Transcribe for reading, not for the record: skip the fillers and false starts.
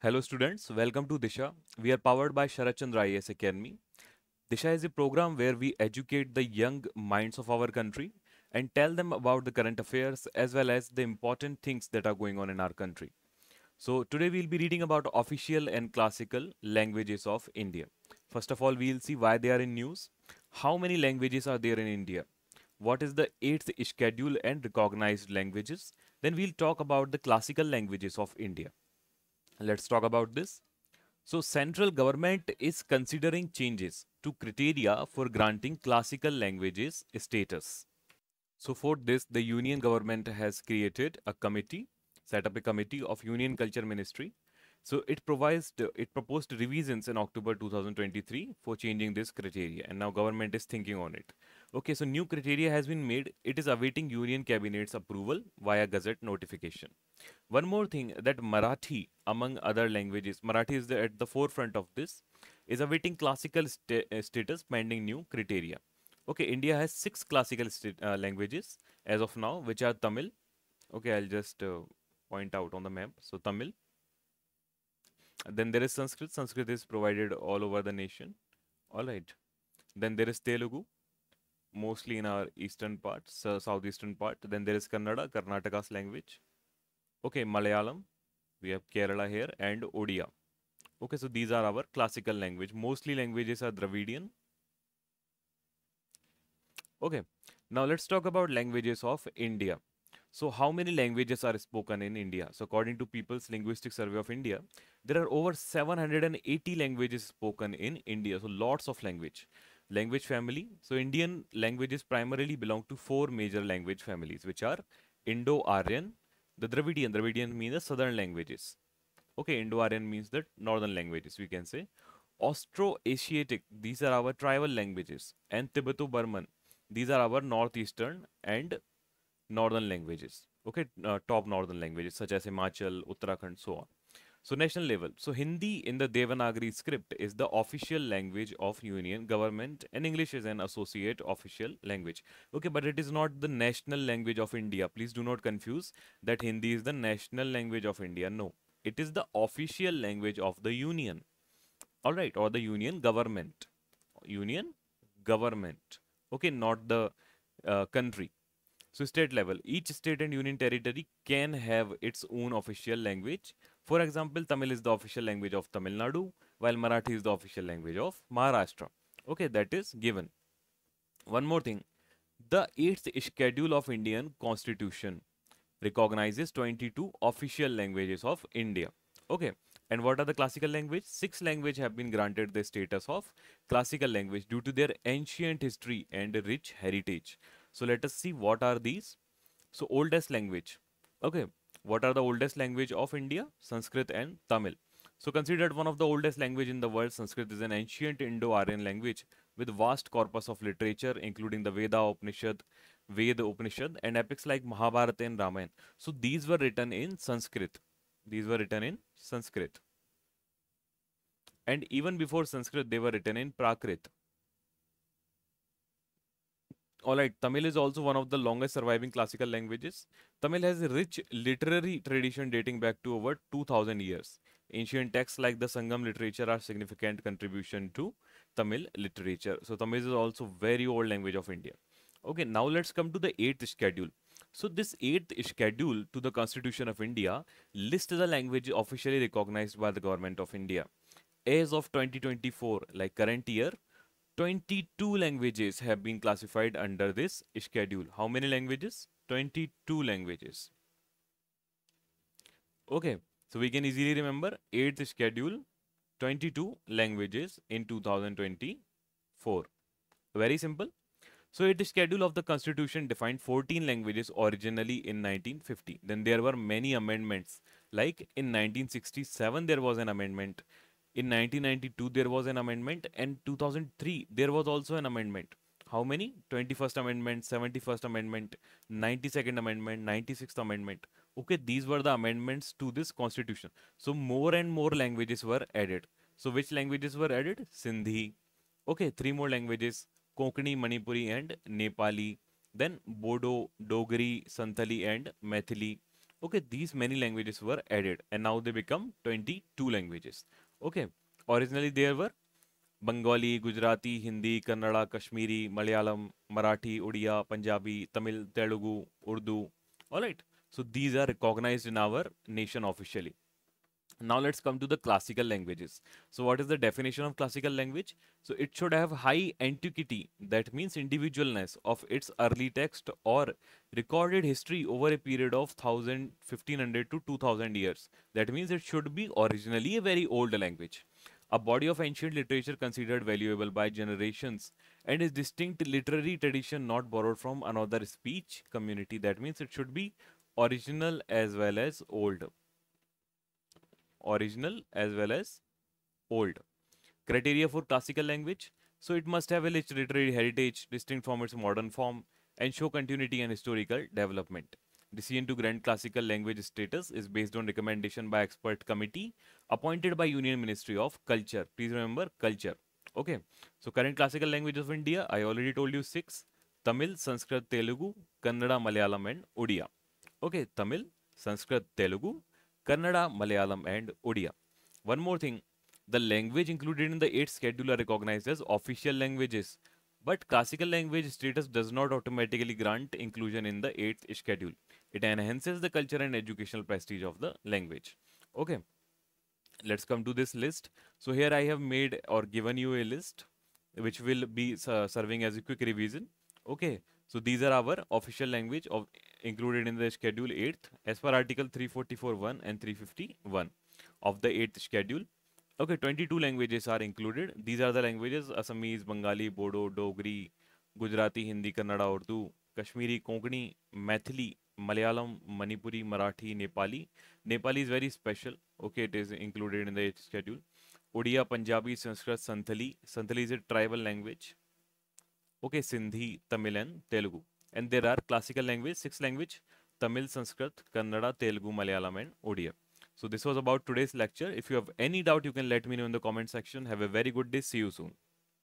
Hello students, welcome to Disha. We are powered by Sharat Chandra IAS Academy. Disha is a program where we educate the young minds of our country and tell them about the current affairs as well as the important things that are going on in our country. So today we'll be reading about official and classical languages of India. First of all, we'll see why they are in news, how many languages are there in India, what is the 8th schedule and recognized languages. Then we'll talk about the classical languages of India. Let's talk about this. So, central government is considering changes to criteria for granting classical languages status. So, for this, the union government has created a committee, set up a committee of Union Culture Ministry. So, it proposed revisions in October 2023 for changing this criteria, and now government is thinking on it. Okay, so new criteria has been made. It is awaiting Union Cabinet's approval via Gazette notification. One more thing that Marathi, among other languages, Marathi is at the forefront of this, is awaiting classical status pending new criteria. Okay, India has six classical languages as of now, which are Tamil. Okay, I'll just point out on the map. So Tamil. Then there is Sanskrit. Sanskrit is provided all over the nation. All right. Then there is Telugu, mostly in our eastern part, southeastern part. Then there is Kannada, Karnataka's language. Okay, Malayalam. We have Kerala here and Odia. Okay, so these are our classical language. Mostly languages are Dravidian. Okay, now let's talk about languages of India. So how many languages are spoken in India? So according to People's Linguistic Survey of India, there are over 780 languages spoken in India. So lots of language. Language family. So Indian languages primarily belong to four major language families, which are Indo-Aryan, the Dravidian. Dravidian means the southern languages. Okay, Indo-Aryan means the northern languages, we can say. Austro-Asiatic, these are our tribal languages. And Tibeto-Burman, these are our northeastern and northern languages. Okay, top northern languages such as Himachal, Uttarakhand, so on. So national level. So Hindi in the Devanagari script is the official language of union government and English is an associate official language. Okay, but it is not the national language of India. Please do not confuse that Hindi is the national language of India. No, it is the official language of the union. All right, or the union government. Union government. Okay, not the country. So state level, each state and union territory can have its own official language. For example, Tamil is the official language of Tamil Nadu, while Marathi is the official language of Maharashtra. Okay, that is given. One more thing, the 8th schedule of Indian Constitution recognizes 22 official languages of India. Okay, and what are the classical language? Six languages have been granted the status of classical language due to their ancient history and rich heritage. So let us see what are these. So oldest language. Okay, what are the oldest language of India? Sanskrit and Tamil. So considered one of the oldest language in the world, Sanskrit is an ancient Indo-Aryan language with vast corpus of literature including the Upanishad and epics like Mahabharata and Ramayana. So these were written in Sanskrit. These were written in Sanskrit. And even before Sanskrit, they were written in Prakrit. Alright, Tamil is also one of the longest surviving classical languages. Tamil has a rich literary tradition dating back to over 2000 years. Ancient texts like the Sangam literature are significant contribution to Tamil literature. So Tamil is also very old language of India. Okay, now let's come to the 8th schedule. So this 8th schedule to the Constitution of India lists the language officially recognized by the government of India. As of 2024, like current year, 22 languages have been classified under this schedule. How many languages? 22 languages. Okay, so we can easily remember 8th schedule, 22 languages in 2024. Very simple. So, the schedule of the constitution defined 14 languages originally in 1950. Then there were many amendments. Like in 1967, there was an amendment. In 1992, there was an amendment. And 2003, there was also an amendment. How many? 21st Amendment, 71st Amendment, 92nd Amendment, 96th Amendment. Okay, these were the amendments to this constitution. So, more and more languages were added. So, which languages were added? Sindhi. Okay, three more languages. Konkani, Manipuri, and Nepali. Then Bodo, Dogri, Santali, and Maithili. Okay, these many languages were added and now they become 22 languages. Okay, originally there were Bengali, Gujarati, Hindi, Kannada, Kashmiri, Malayalam, Marathi, Odia, Punjabi, Tamil, Telugu, Urdu. Alright, so these are recognized in our nation officially. Now let's come to the classical languages. So what is the definition of classical language? So it should have high antiquity, that means individualness of its early text or recorded history over a period of 1500 to 2000 years. That means it should be originally a very old language. A body of ancient literature considered valuable by generations and is distinct literary tradition not borrowed from another speech community. That means it should be original as well as old. Original as well as old. Criteria for classical language. So it must have a rich literary heritage distinct from its modern form and show continuity and historical development. Decision to grant classical language status is based on recommendation by expert committee appointed by Union Ministry of Culture. Please remember culture. Okay. So current classical languages of India, I already told you six. Tamil, Sanskrit, Telugu, Kannada, Malayalam and Odia. Okay, Tamil, Sanskrit, Telugu, Kannada, Malayalam and Odia. One more thing, the language included in the 8th schedule are recognized as official languages, but classical language status does not automatically grant inclusion in the 8th schedule. It enhances the culture and educational prestige of the language. Okay, let's come to this list. So here I have made or given you a list which will be serving as a quick revision. Okay, so these are our official language of included in the schedule 8th as per article 344.1 and 351 of the 8th schedule. Okay, 22 languages are included. These are the languages: Assamese, Bengali, Bodo, Dogri, Gujarati, Hindi, Kannada, Urdu, Kashmiri, Konkani, Maithili, Malayalam, Manipuri, Marathi, Nepali. Nepali is very special. Okay, it is included in the schedule. Odia, Punjabi, Sanskrit, Santhali. Santhali is a tribal language. Okay, Sindhi, Tamil and Telugu. And there are classical language, 6 language: Tamil, Sanskrit, Kannada, Telugu, Malayalam and Odia. So this was about today's lecture. If you have any doubt, you can let me know in the comment section. Have a very good day. See you soon.